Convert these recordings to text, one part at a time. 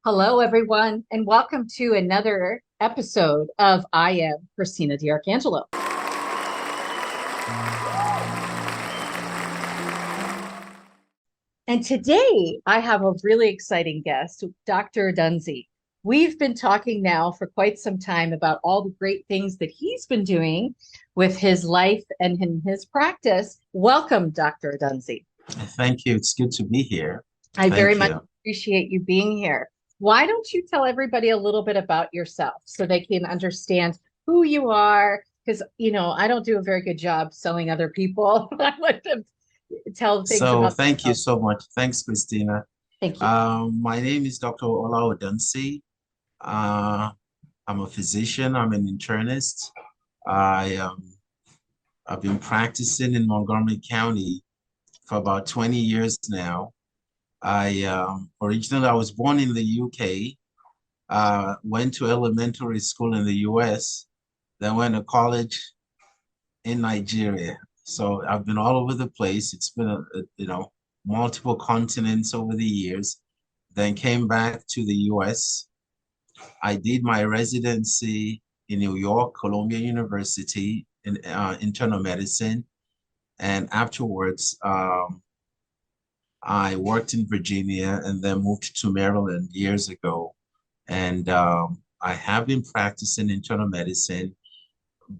Hello, everyone, and welcome to another episode of I Am Christina DiArcangelo. And today I have a really exciting guest, Dr. Odunsi. We've been talking now for quite some time about all the great things that he's been doing with his life and in his practice. Welcome, Dr. Odunsi. Thank you. It's good to be here. I very Thank much you. appreciate you being here. Why don't you tell everybody a little bit about yourself so they can understand who you are? Because, I don't do a very good job selling other people. I let them tell things So about thank you themselves. so much. Thanks, Christina. Thank you. My name is Dr. Olasupo Odunsi. Uh, I'm a physician. I'm an internist. I I've been practicing in Montgomery County for about 20 years now. I was born in the UK. Went to elementary school in the US, then went to college in Nigeria. So I've been all over the place. It's been multiple continents over the years. Then came back to the US. I did my residency in New York, Columbia University in internal medicine. And afterwards, I worked in Virginia and then moved to Maryland years ago. And I have been practicing internal medicine,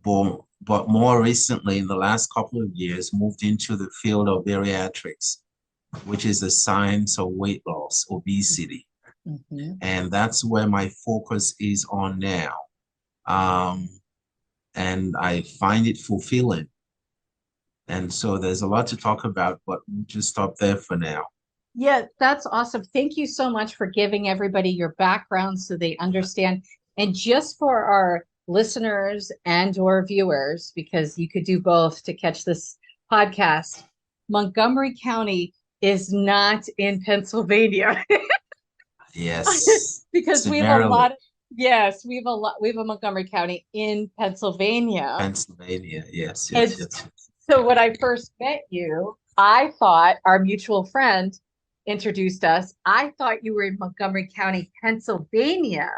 but more recently, in the last couple of years, moved into the field of bariatrics, which is the science of weight loss, obesity. Mhm. And that's where my focus is on now. Um, and I find it fulfilling. And so there's a lot to talk about, but we'll just stop there for now. Yeah, that's awesome. Thank you so much for giving everybody your background so they understand. And just for our listeners and or viewers, because you could do both to catch this podcast, Montgomery County is not in Pennsylvania. Yes, Because it's we in have a Maryland, lot of, yes, we have a Montgomery County in Pennsylvania. Pennsylvania. Yes, And yes, yes, yes. so when I first met you, I thought our mutual friend introduced us. I thought you were in Montgomery County, Pennsylvania.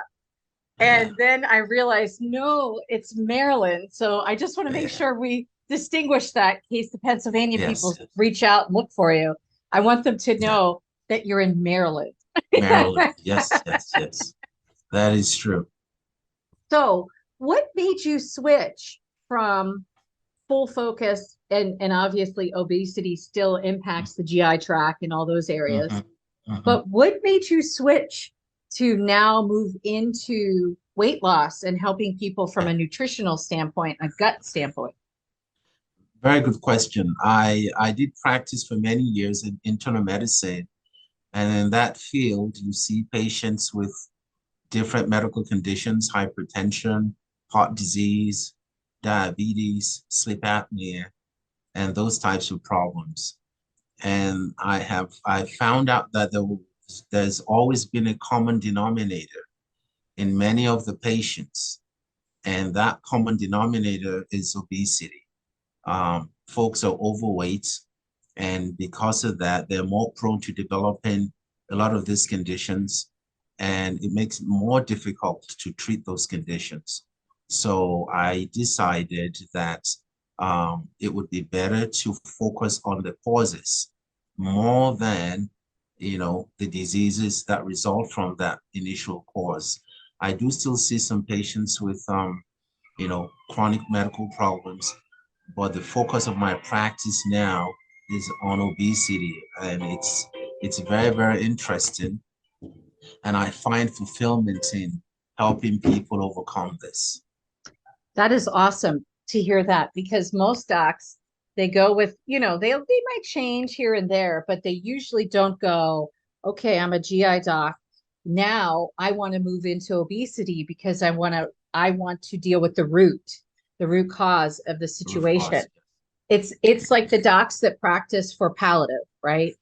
Yeah, And then I realized, no, it's Maryland. So I just want to make yeah, sure we distinguish that in case the Pennsylvania yes, people yes, reach out and look for you. I want them to yeah. know that you're in Maryland. Maryland. Yes, yes, yes. That is true. So, what made you switch from full focus and obviously obesity still impacts the GI tract and all those Hmm. areas. Hmm. But what made you switch to now move into weight loss and helping people from a nutritional standpoint, a gut standpoint? Very good question. I did practice for many years in internal medicine, and in that field, you see patients with different medical conditions, hypertension, heart disease, diabetes, sleep apnea, and those types of problems. And I found out that there's always been a common denominator in many of the patients, and that common denominator is obesity. Folks are overweight, and because of that, they're more prone to developing a lot of these conditions, and it makes it more difficult to treat those conditions. So I decided that it would be better to focus on the causes more than, the diseases that result from that initial cause. I do still see some patients with, chronic medical problems, but the focus of my practice now is on obesity, and it's very, very interesting, and I find fulfillment in helping people overcome this. That is awesome to hear that because most docs they go with, they might change here and there, but they usually don't go, okay, I'm a GI doc. Now I want to move into obesity because I want to deal with the root cause of the Root situation. cause. It's like the docs that practice for palliative, right?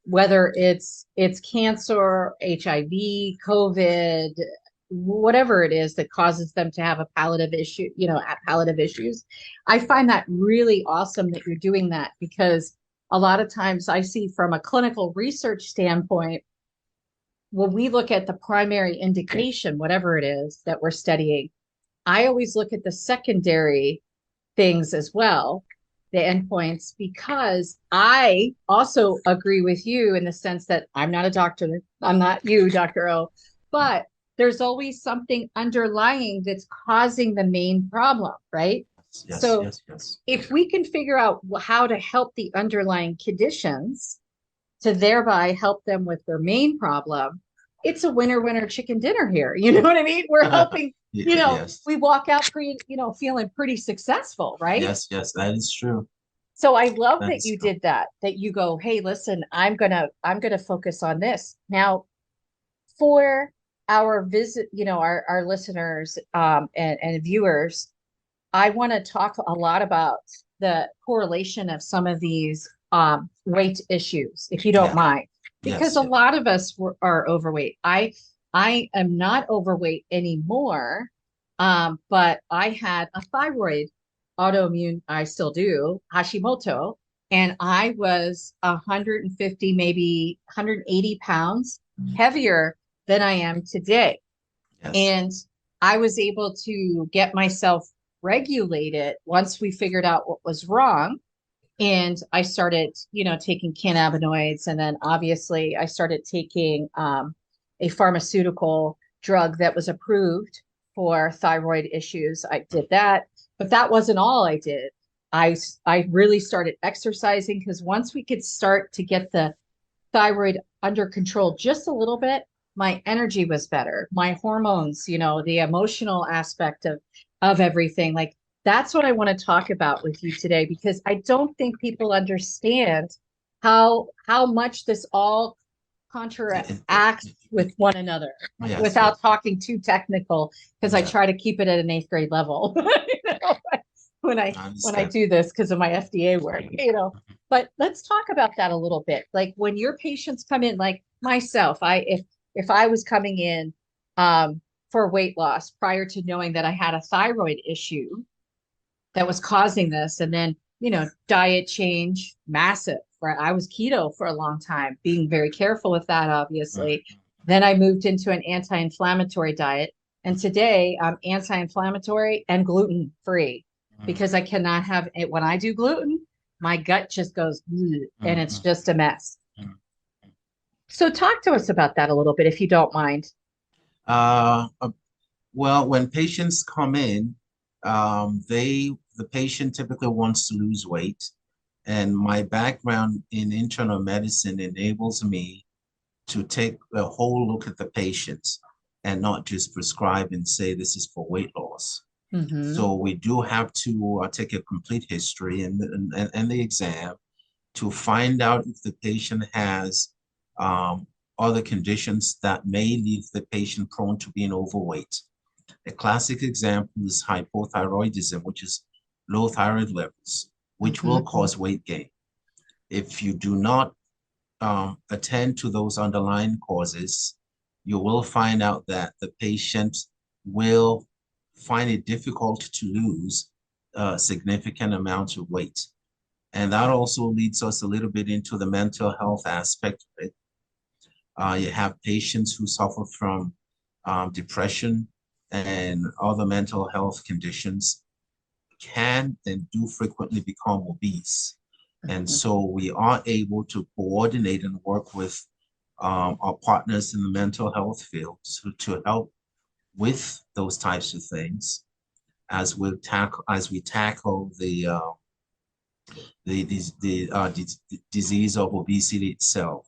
Whether it's cancer, HIV, COVID, whatever it is that causes them to have a palliative issue, palliative issues. I find that really awesome that you're doing that because a lot of times I see from a clinical research standpoint, when we look at the primary indication, whatever it is that we're studying, I always look at the secondary things as well, the endpoints, because I also agree with you in the sense that I'm not a doctor. I'm not you, Dr. O, but there's always something underlying that's causing the main problem, right? Yes, So yes, yes. if we can figure out how to help the underlying conditions to thereby help them with their main problem, it's a winner, winner, chicken dinner here. You know what I mean? We're helping, Yes, we walk out pretty, feeling pretty successful, right? yes, yes, that is true. So I love That that is you true. did that, that you go, hey, listen, I'm gonna focus on this. Now, for our visit, our listeners and viewers, I want to talk a lot about the correlation of some of these weight issues, if you don't Yeah, mind, because yes, a yes. lot of us are overweight. I am not overweight anymore, but I had a thyroid autoimmune. I still do Hashimoto, and I was 150, maybe 180 pounds heavier than I am today. Yes. And I was able to get myself regulated once we figured out what was wrong. And I started, taking cannabinoids. And then obviously I started taking a pharmaceutical drug that was approved for thyroid issues. I did that, but that wasn't all I did. I really started exercising because once we could start to get the thyroid under control just a little bit, my energy was better. My hormones, the emotional aspect of everything. Like that's what I want to talk about with you today because I don't think people understand how much this all counteracts with one another Yes, without yes. talking too technical because I Yeah, try to keep it at an eighth grade level when I I when I understand. do this because of my FDA work. But let's talk about that a little bit. Like when your patients come in, like myself, if I was coming in for weight loss prior to knowing that I had a thyroid issue that was causing this, and then diet change, massive. Right, I was keto for a long time, being very careful with that, Mm, obviously. Then I moved into an anti-inflammatory diet, and today I'm anti-inflammatory and gluten free mm, because I cannot have it when I do gluten. My gut just goes, "Bleh," and mm, it's mm, just a mess. mm. So talk to us about that a little bit, if you don't mind. Uh, uh, well, when patients come in, the patient typically wants to lose weight, and my background in internal medicine enables me to take a whole look at the patient and not just prescribe and say this is for weight loss. Mm-hmm. So we do have to take a complete history and the exam to find out if the patient has other conditions that may leave the patient prone to being overweight. A classic example is hypothyroidism, which is low thyroid levels, which will Mm-hmm. cause weight gain. If you do not attend to those underlying causes, you will find out that the patient will find it difficult to lose significant amounts of weight. And that also leads us a little bit into the mental health aspect of it. You have patients who suffer from depression and other mental health conditions can and do frequently become obese. And Mm-hmm. so we are able to coordinate and work with our partners in the mental health field to help with those types of things as we tackle the disease of obesity itself.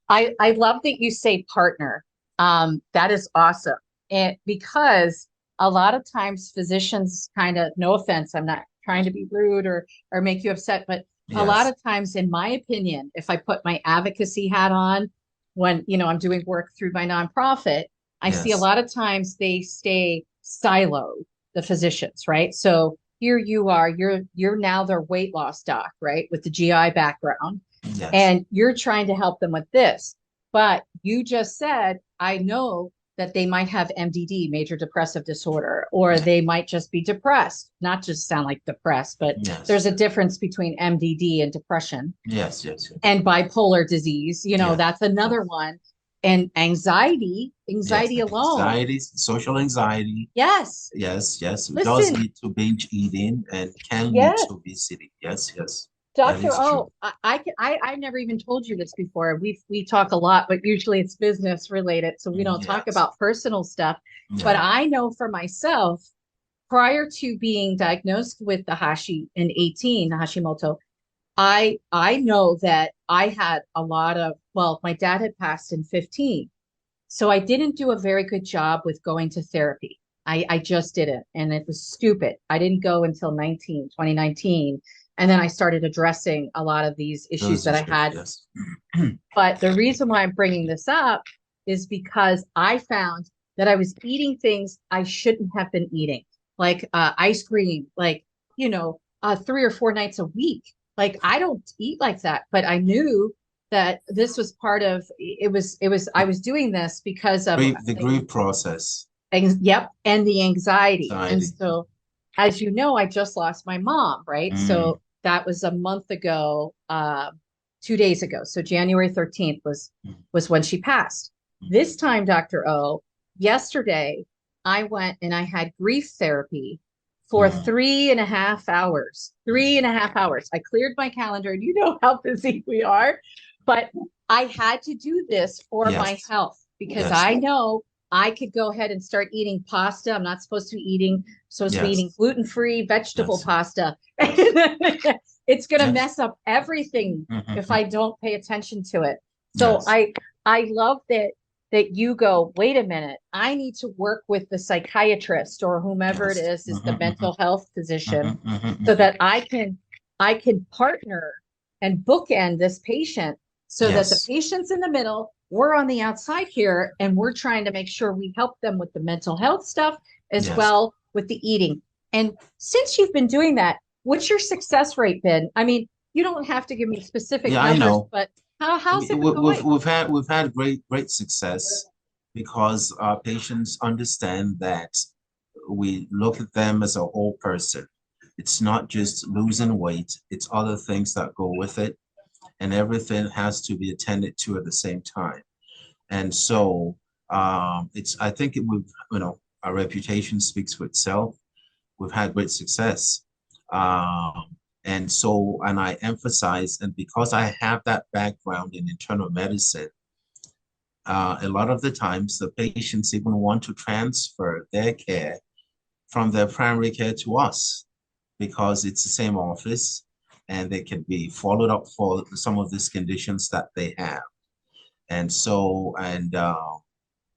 I love that you say partner. That is awesome. And because a lot of times physicians kind of, no offense, I'm not trying to be rude or make you upset, but a lot Yes, of times, in my opinion, if I put my advocacy hat on when I'm doing work through my nonprofit, I see a yes, lot of times they stay siloed, the physicians, right? So here you are, you're now their weight loss doc, right? With the GI background yes, and you're trying to help them with this. But you just said, I know that they might have MDD, major depressive disorder, or yes, they might just be depressed, not just sound like depressed, but yes, there's a difference between MDD and depression yes, yes, yes, and bipolar disease. yes, That's another yes, one. and anxiety Yes, alone. anxiety, social anxiety. Yes. Yes, yes. It does Listen, lead to binge eating and can lead yes. to obesity. Yes, yes. That Dr. is true. O, I never even told you this before. We talk a lot, but usually it's business related, so we don't talk Yes. about personal stuff. But Yeah. I know for myself, prior to being diagnosed with the Hashimoto, I know that I had a lot of, well, my dad had passed in 15. So I didn't do a very good job with going to therapy. I just didn't. And it was stupid. I didn't go until 2019. And then I started addressing a lot of these issues Those that I issues, had. yes. But the reason why I'm bringing this up is because I found that I was eating things I shouldn't have been eating, like ice cream, like, 3 or 4 nights a week. Like I don't eat like that, but I knew that this was part of I The was doing this because of grief process, yep, and the anxiety. And anxiety. so, as you know, I just lost my mom, right? Mm, So that was a month ago, 2 days ago. So January 13th mm, was when she passed. mm. This time, Dr. O, yesterday, I went and I had grief therapy for Mm, 3.5 hours. mm. 3.5 hours. I cleared my calendar, and you know how busy we are, but I had to do this for my Yes, health because yes, I know I could go ahead and start eating pasta. I'm not supposed to be eating yes, gluten-free vegetable yes, pasta. yes, It's going to yes. mess up everything if Mhm. I don't pay attention to it. So Yes, I love that you go, wait a minute, I need to work with the psychiatrist or whomever it yes. is the mental health physician so Mhm. that I can partner and bookend this patient so that the Yes, patient's in the middle, we're on the outside here, and we're trying to make sure we help them with the mental health stuff as yes. well with the eating. And since you've been doing that, what's your success rate been? I mean, you don't have to give me specific Yeah, I numbers, know. but how's it been We've going? we've had great success because our patients understand that we look at them as a whole person. It's not just losing weight, it's other things that go with it, and everything has to be attended to at the same time. And so it's I think it would, our reputation speaks for itself. We've had great success. Um, and I emphasize, and because I have that background in internal medicine, a lot of the times the patients even want to transfer their care from their primary care to us because it's the same office and they can be followed up for some of these conditions that they have. And so, and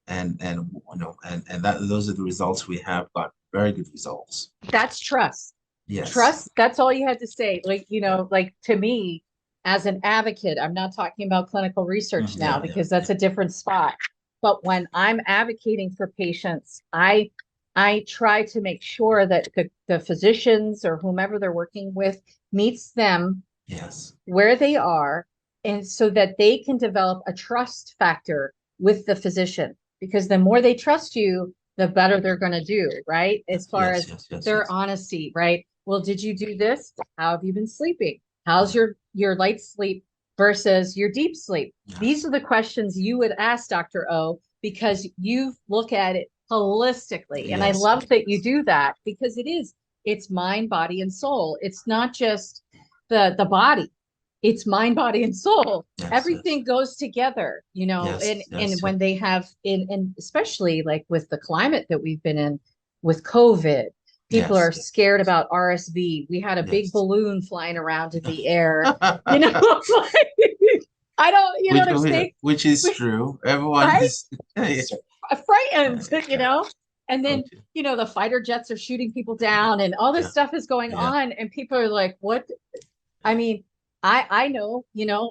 that those are the results we have got, very good results. That's trust. Yes. Trust, that's all you had to say. Like, Yeah. like to me, as an advocate, I'm not talking about clinical research now Yeah. Yeah. because that's a different spot. But when I'm advocating for patients, I try to make sure that the physicians or whomever they're working with meets them Yes. where they are, and so that they can develop a trust factor with the physician, because the more they trust you, the better they're going to do, right? As far Yes. as Yes. Yes. their Yes. honesty, right? Well, did you do this? How have you been sleeping? How's Yeah. your light sleep versus your deep sleep? These Yes. are the questions you would ask Dr. O, because you look at it holistically. And I Yes. love that you Yes. do that, because it's mind, body, and soul. It's not just the body, it's mind, body, and soul. Yes. Yes. Everything goes together, and Yes. Yes. when they have and especially like with the climate that we've been in with COVID, people Yes. are scared about RSV. We had a big Yes. balloon flying around in the air, Yes. like, I don't, you know which, what I'm saying? which is true. Everyone Right? is yeah, Frightened, yeah. and then, Okay. the fighter jets are shooting people down and all this Yeah. stuff is going Yeah. on, and people are like, what? I mean, I know,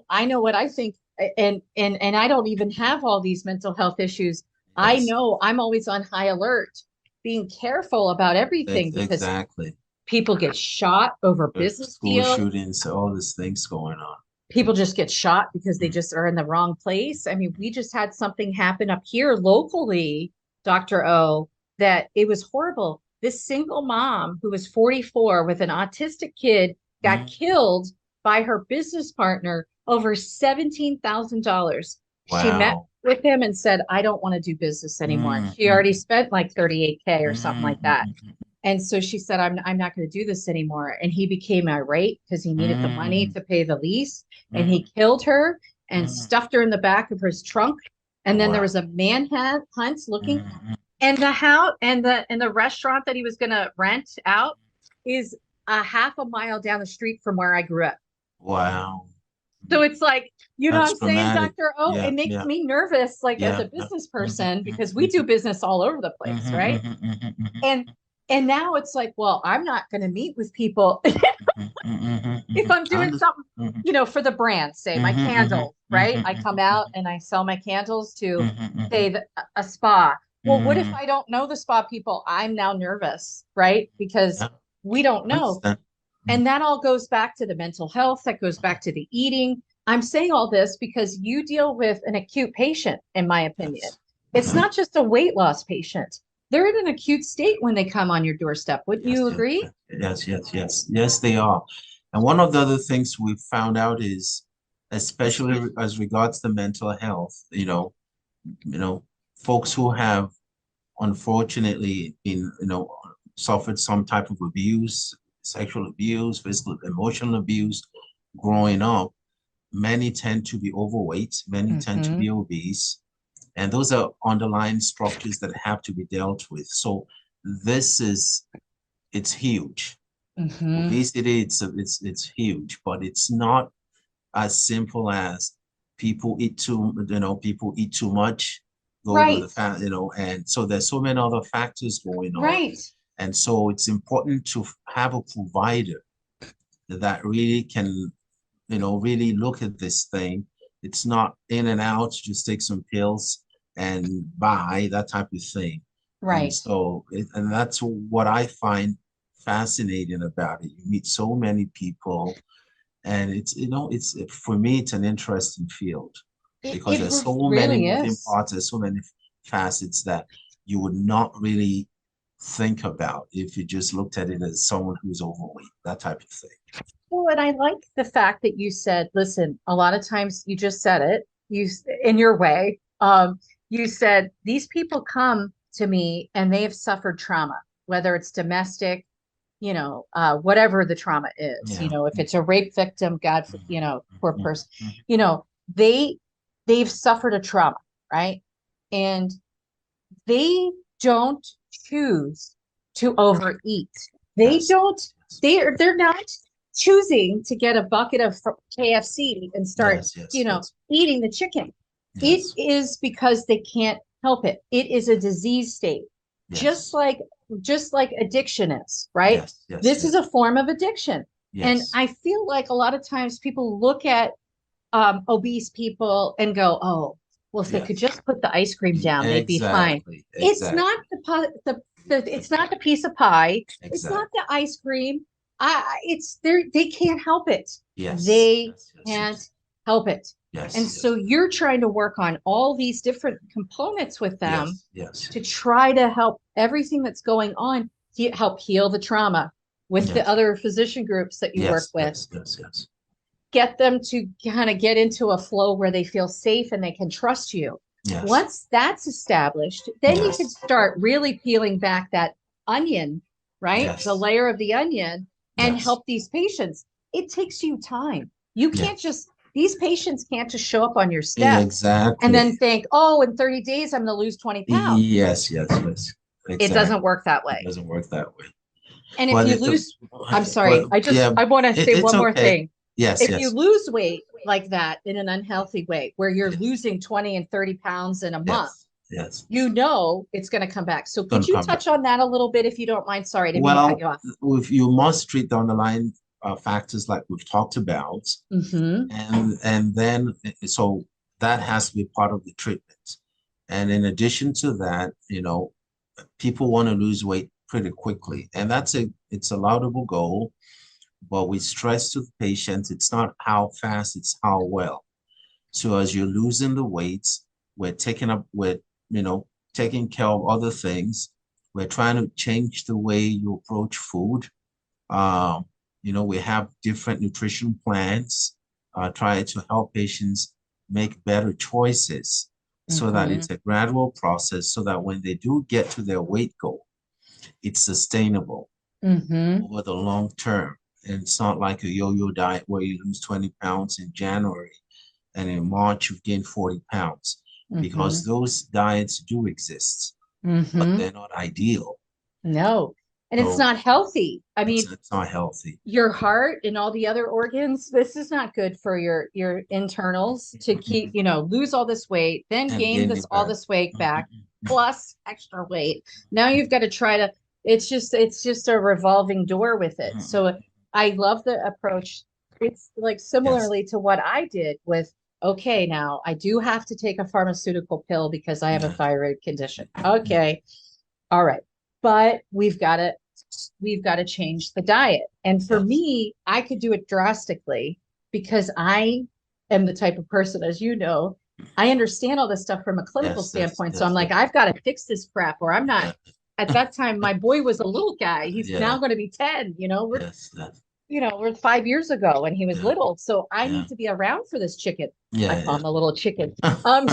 I know what I think, and I don't even have all these mental health issues. I Yes. know I'm always on high alert, being careful about everything, because Exactly. people get shot over business School deals. shootings, all these things going on. People just get shot because they Mm. just are in the wrong place. I mean, we just had something happen up here locally, Dr. O, that it was horrible. This single mom who was 44 with an autistic kid got Mm. killed by her business partner over $17,000. She met Wow. with him and said, I don't want to do business anymore. mm, She already mm, spent like 38K or mm, something mm, like mm, that. And so she said, I'm not going to do this anymore. And he became irate because he needed the money mm, to pay the lease. And mm, he killed her and mm. stuffed her in the back of his trunk. And then there Wow. was a manhunt looking. Mm, And the house and the restaurant that he was going to rent out is a half a mile down the street from where I grew up. wow. So it's like, you know what That's I'm saying, dramatic. Dr. O? Yeah, It makes yeah, me nervous, like as yeah, a yeah. business Mhm, person, mhm, because we do mhm, business all over the place, mhm, right? mhm, mhm, mhm, And now it's like, well, I'm not going to meet with people mhm, mhm, if mhm. I'm doing something, Mhm, for the brand, say my mhm, mhm, candles, right? I come mhm, out mhm, and I sell my candles to mhm, mhm, say a spa. Well, what if mhm. I don't know the spa people? I'm now nervous, right? Because Yeah, we don't I know. understand. Mhm, And that all goes back to the mental health, that goes back to the eating. I'm saying all this because you deal with an acute patient, in my opinion. yes. It's Yeah. not just a weight loss patient. They're in an acute state when they come on your doorstep. Wouldn't Yes, you yes, agree? yes, yes, yes, yes, yes, they are. And one of the other things we found out is, especially as regards to mental health, folks who have unfortunately been, suffered some type of abuse, sexual abuse, physical, emotional abuse growing up, many tend to be overweight, many tend to Mm-hmm. be obese, and those are underlying structures that have to be dealt with. So this is it's huge. Mm-hmm. Obesity, it's huge, but it's not as simple as people eat too much, go to the Right. fat, and so there's so many other factors going on. Right. And so it's important to have a provider that really can, really look at this thing. It's not in and out, just take some pills and buy that type of thing. And Right. so, and that's what I find fascinating about it. You meet so many people, and it's for me, it's an interesting field because It there's so many really moving is. parts, there's so many facets that you would not really think about if you just looked at it as someone who's overweight, that type of thing. Well, and I like the fact that you said, listen, a lot of times you just said it, in your way. You said these people come to me and they have suffered trauma, whether it's domestic, whatever the trauma is, Yeah. if it's a rape victim, Mhm, poor mhm, person, mhm. you know, they they've suffered a trauma, right? And they don't choose to overeat. They Yes. don't, Yes. they're not choosing to get a bucket of KFC and start, Yes. Yes. Yes. eating the chicken. It Yes. is because they can't help it. It is a disease state. Just Yes. like just like addiction is, right? Yes. Yes. This is Yes. a form of addiction. And Yes. I feel like a lot of times people look at obese people and go, oh, well, if they could Yes. just put the ice cream down, they'd be fine. Exactly. It's not Exactly. it's not the piece of pie. It's not Exactly. the ice cream. It's they can't help it. Yes. They Yes. Yes. can't Yes. help it. And Yes. so Yes. you're trying to work on all these different components with them Yes. Yes. to try to help everything that's going on, help heal the trauma with the Yes. other physician groups that you work Yes. with, Yes. Yes. Yes. get them to kind of get into a flow where they feel safe and they can trust you. Yes. Once that's established, then you can Yes. start really peeling back that onion, right? The Yes. layer of the onion, and Yes. help these patients. It takes you time. You can't Yes. just, these patients can't just show up on your steps and Exactly. then think, oh, in 30 days, I'm going to lose 20 pounds. Yes. Yes. Yes. It doesn't Exactly. work that It way. doesn't work that way. And if But you it, lose, I'm but sorry, yeah, I want to say it's one more okay. thing. Yes. If you Yes. lose weight like that in an unhealthy way, where you're Yes. losing 20 and 30 pounds in a month, Yes. Yes. it's going to come back. So It's could gonna you come back. touch on that a little bit if you don't mind? Sorry, I didn't mean to cut Well, you off. if you must treat the underlying factors like we've talked about, Mm-hmm. and then so that has to be part of the treatment. And in addition to that, people want to lose weight pretty quickly, and it's a laudable goal. But we stress to the patient, it's not how fast, it's how well. So as you're losing the weight, we're taking care of other things. We're trying to change the way you approach food. Um, we have different nutrition plans, trying to help patients make better choices. so that Mm-hmm. it's a gradual process so that when they do get to their weight goal, it's sustainable Mm-hmm. over the long term. And it's not like a yo-yo diet where you lose 20 pounds in January and in March you've gained 40 pounds Mm-hmm. because those diets do exist, but Mm-hmm. they're not ideal. No. And it's So not healthy. I mean, it's not healthy. your heart and all the other organs, this is not good for your internals to keep, lose all this weight, then And gain gain this it all back. this weight back, Mhm. plus extra weight. Now you've got to try to, it's just a revolving door with it. Mhm. So I love the approach. It's like Yes. similarly to what I did with, okay, now I do have to take a pharmaceutical pill because I have a Yeah. thyroid condition. Yeah. Okay. All right. But we've got to change the diet. And for Yes. me, I could do it drastically because I am the type of person, as you know, I understand all this stuff from a clinical Yes. Yes. standpoint. So I'm Yes. like, Yes. I've got to fix this crap, or I'm not. Yeah. At that time, my boy was a little guy. He's Yeah. now going to be 10. Yes. Yes. We're 5 years ago and he was Yeah. little. So I Yeah. need to be around for this chicken. I Yeah. call Yeah. him a little chicken. So,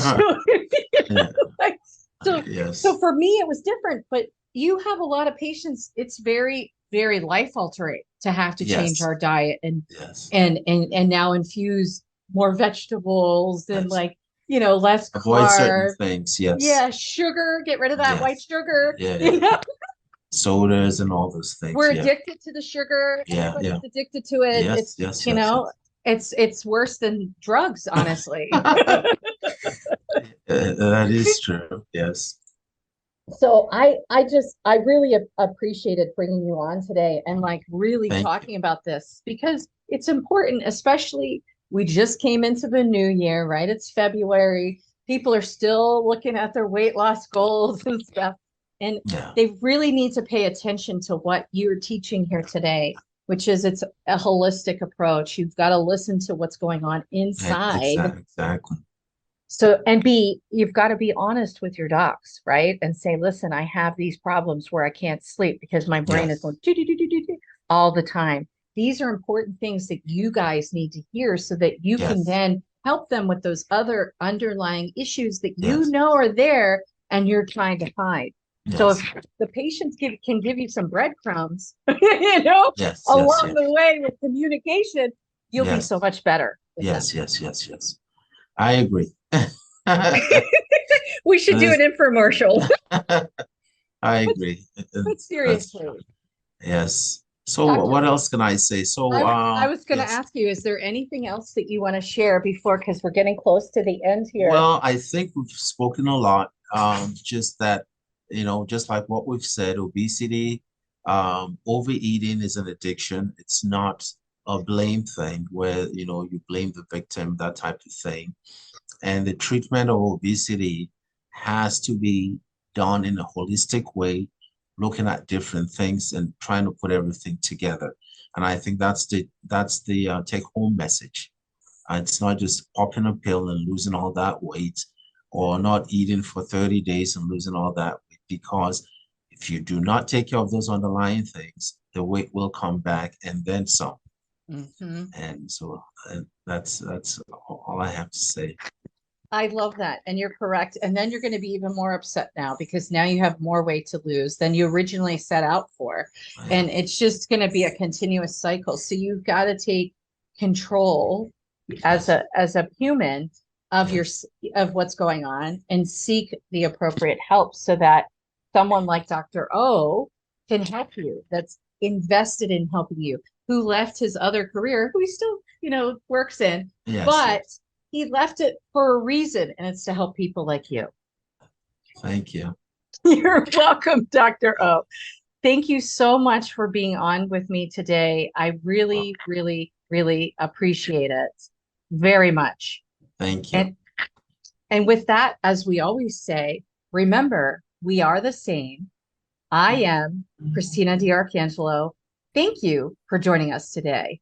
Yeah. like, so, so Yes. for me, it was different, but you have a lot of patients. It's very, very life altering to have to change Yes. our diet and, Yes. and, and, and now infuse more vegetables and Yes. less Avoid certain carb. things. Yes. Yeah. Sugar, get rid of that white Yes. sugar. Yeah. Yeah. Sodas and all those things. We're Yeah. addicted to the sugar. Yeah. Yeah. Everybody's addicted to it. Yes. It's, Yes. you Yes. know, Yes. it's worse than drugs, honestly. That is true. Yes. So I really appreciated bringing you on today and like really Thank you. talking about this because it's important, especially we just came into the new year, right? It's February. People are still looking at their weight loss goals and stuff. And Yeah. they really need to pay attention to what you're teaching here today, which is it's a holistic approach. You've got to listen to what's going on inside. Exactly. Exactly. So, and you've got to be honest with your docs, right? And say, listen, I have these problems where I can't sleep because my brain is Yes. going do, do, do, do, do, do, all the time. These are important things that you guys need to hear so that you can Yes. then help them with those other underlying issues that you Yes. know are there and you're trying to hide. So if Yes. the patients can give you some breadcrumbs, Yes. Yes. along Yes. the way with communication, you'll be so Yes. much better with them. Yes. Yes. Yes. Yes. I agree. We should do an That's- infomercial. I But, agree. but That's seriously, true. Yes. So Dr. what else can I say? So I was going to yes. ask you, is there anything else that you want to share before, because we're getting close to the end here? Well, I think we've spoken a lot. Just that, just like what we've said, obesity, overeating is an addiction. It's not a blame thing where, you blame the victim, that type of thing. And the treatment of obesity has to be done in a holistic way, looking at different things and trying to put everything together. And I think that's the take-home message. It's not just popping a pill and losing all that weight, or not eating for 30 days and losing all that weight, because if you do not take care of those underlying things, the weight will come back and then some. Hmm. And so that's all I have to say. I love that. And you're correct. And then you're going to be even more upset now because now you have more weight to lose than you originally set out for. Yeah. And it's just going to be a continuous cycle. So you've got to take control as Yes. a human of Yes. of what's going on and seek the appropriate help so that someone like Dr. O can help you, that's invested in helping you, who left his other career, who he still, works in, Yes. but Yes. he left it for a reason, and it's to help people like you. Thank you. You're welcome, Dr. O. Thank you so much for being on with me today. I Well, really, really, really appreciate it very much. thank you. And with that, as we always say, remember, we are the same. I am Christina DiArcangelo. Thank you for joining us today.